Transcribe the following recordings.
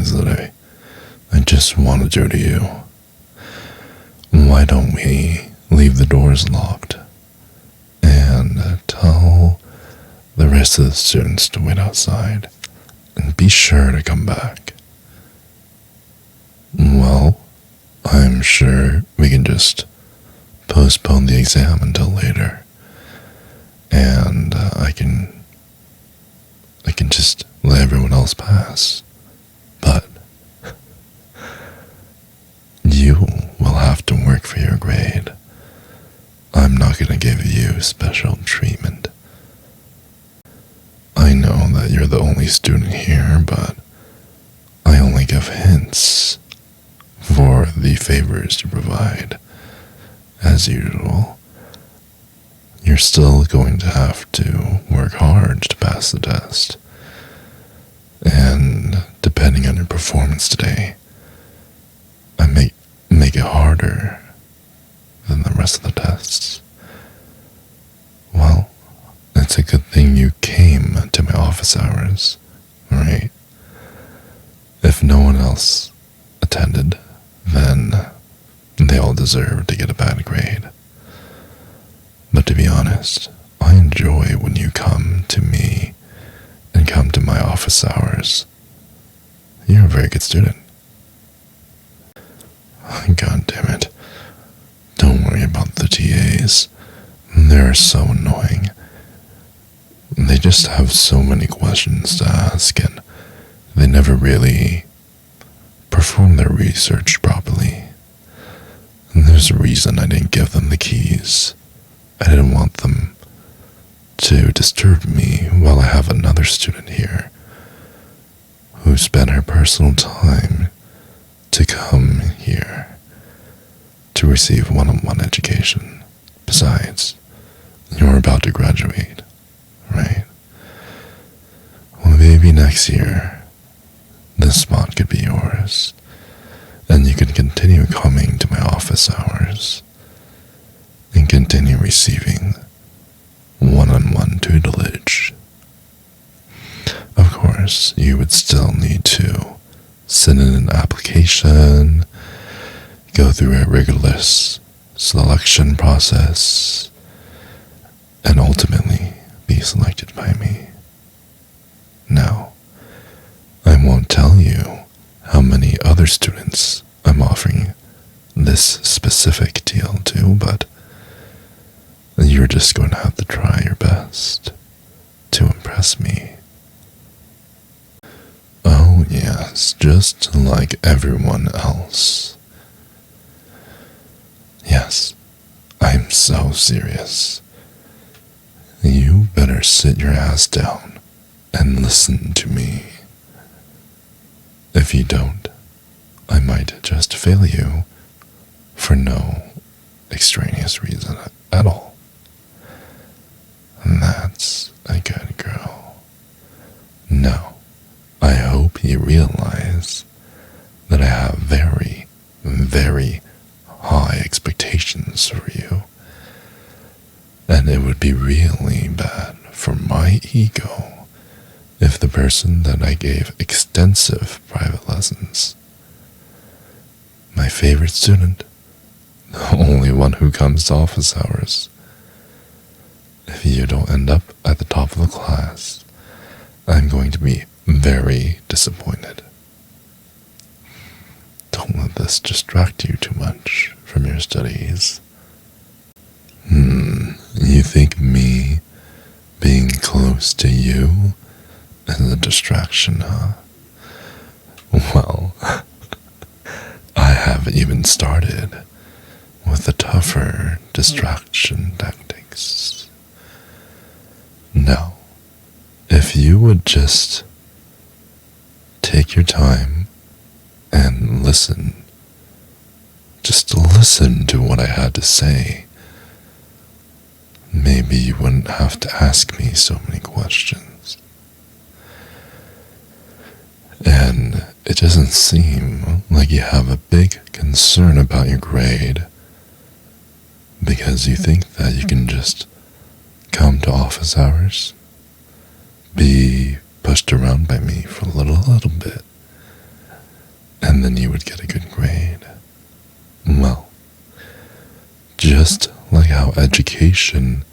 things that I just want to do to you. Why don't we leave the doors locked and tell the rest of the students to wait outside and be sure to come back? Well, I'm sure we can just postpone the exam until later, and I can just let everyone else pass. But you will have to work for your grade. I'm not going to give you special treatment. I know that you're the only student here, but I only give hints for the favors you provide. As usual, you're still going to have to work hard to pass the test. And depending on your performance today, I may make it harder than the rest of the tests. Well, it's a good thing you came to my office hours, right? If no one else attended, then they all deserve to get a bad grade. But to be honest, I enjoy when you come to me and come to my office hours. You're a very good student. God damn it. Don't worry about the TAs. They're so annoying. They just have so many questions to ask, and they never really perform their research properly. And there's a reason I didn't give them the keys. I didn't want them to disturb me while I have another student here who spent her personal time to come here to receive one-on-one education. Besides, you're about to graduate, right? Well, maybe next year, this spot could be yours, and you can continue coming to my office hours and continue receiving one-on-one tutelage. Of course, you would still need to send in an application, go through a rigorous selection process, and ultimately be selected by me. Now, I won't tell you how many other students I'm offering this specific deal to, but you're just going to have to try your best to impress me. Oh yes, just like everyone else. Yes, I'm so serious. You better sit your ass down and listen to me. If you don't, I might just fail you for no extraneous reason at all. And that's a good girl. Now, I hope you realize that I have very, very high expectations for you. And it would be really bad for my ego if the person that I gave extensive private lessons, my favorite student, the only one who comes to office hours, if you don't end up at the top of the class, I'm going to be very disappointed. Don't let this distract you too much from your studies. You think me being close to you is a distraction, huh? Well, I haven't even started with the tougher distraction tactics. Now, if you would just take your time and listen, just listen to what I had to say, maybe you wouldn't have to ask me so many questions. And it doesn't seem like you have a big concern about your grade because you think that you can just come to office hours, be pushed around by me for a little bit, and then you would get a good grade. Well, just like how education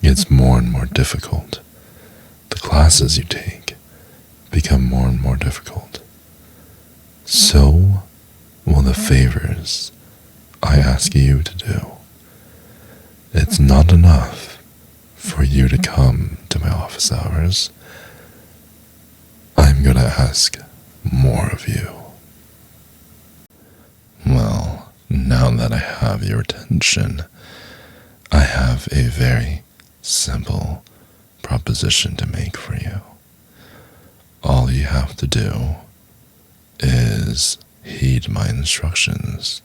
gets more and more difficult, the classes you take become more and more difficult. So will the favors I ask you to do. It's not enough for you to come to my office hours. I'm gonna ask more of you. Well, now that I have your attention, I have a very simple proposition to make for you. All you have to do is heed my instructions,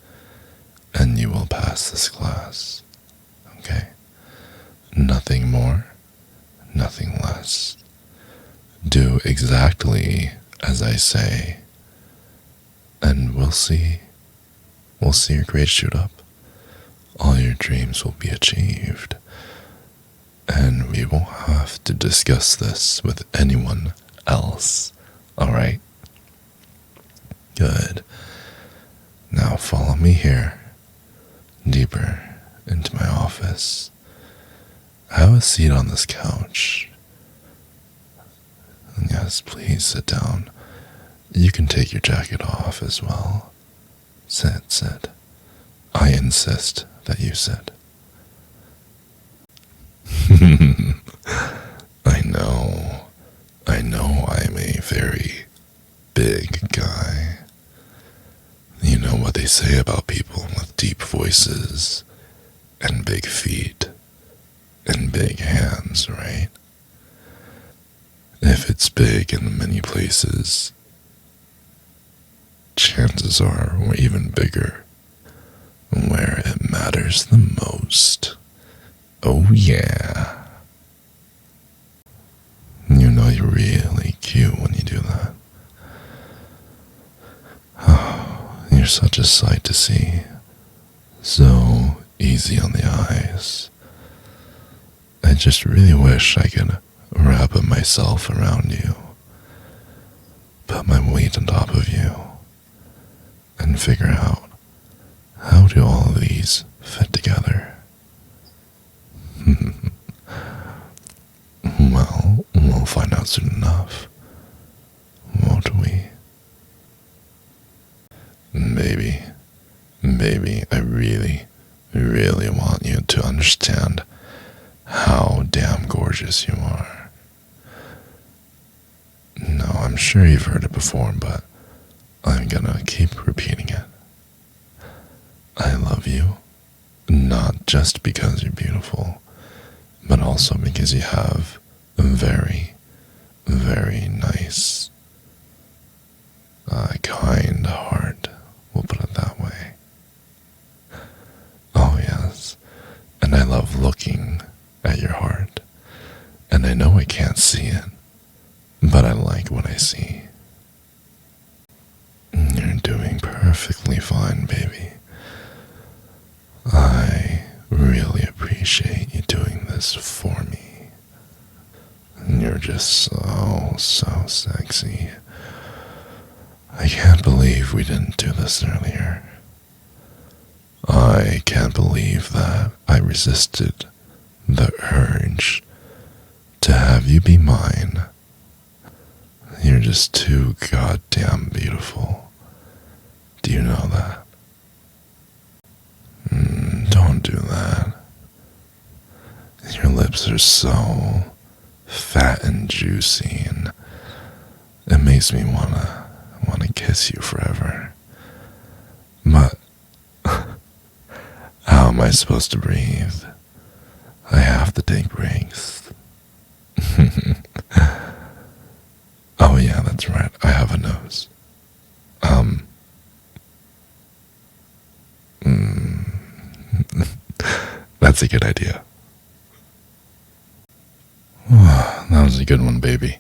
and you will pass this class. Okay? Nothing more, nothing less. Do exactly as I say, and we'll see your grades shoot up. All your dreams will be achieved, and we won't have to discuss this with anyone else. Alright? Good. Now follow me here, deeper into my office. Have a seat on this couch. And yes, please sit down. You can take your jacket off as well. Sit. I insist that you sit. I know I'm a very big guy. You know what they say about people with deep voices and big feet and big hands, right? If it's big in many places, chances are we're even bigger where it matters the most. Oh yeah. You know you're really cute when you do that. Oh, you're such a sight to see. So easy on the eyes. I just really wish I could wrap myself around you, put my weight on top of you, and figure out how do all of these fit together. Well, we'll find out soon enough, won't we? Baby, I really, really want you to understand how damn gorgeous you are. No, I'm sure you've heard it before, but I'm gonna keep repeating it. I love you, not just because you're beautiful, but also because you have a very, very nice, kind heart, we'll put it that way. Oh yes, and I love looking at your heart, and I know I can't see it, but I like what I see. You're doing perfectly fine, baby. I really appreciate you doing this for me. You're just so sexy. I can't believe we didn't do this earlier. I can't believe that I resisted the urge to have you be mine. You're just too goddamn beautiful. Do you know that? Don't do that. Your lips are so fat and juicy, and it makes me wanna kiss you forever. But how am I supposed to breathe? I have to take breaks. Oh yeah, that's right. I have a nose. That's a good idea. That was a good one, baby.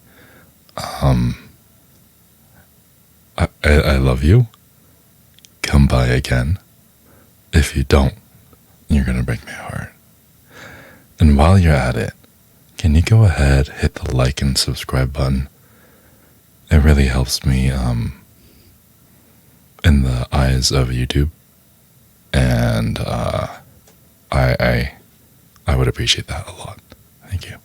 I love you. Come by again. If you don't, you're gonna break my heart. And while you're at it, can you go ahead, hit the like and subscribe button? It really helps me in the eyes of YouTube, and I would appreciate that a lot. Thank you.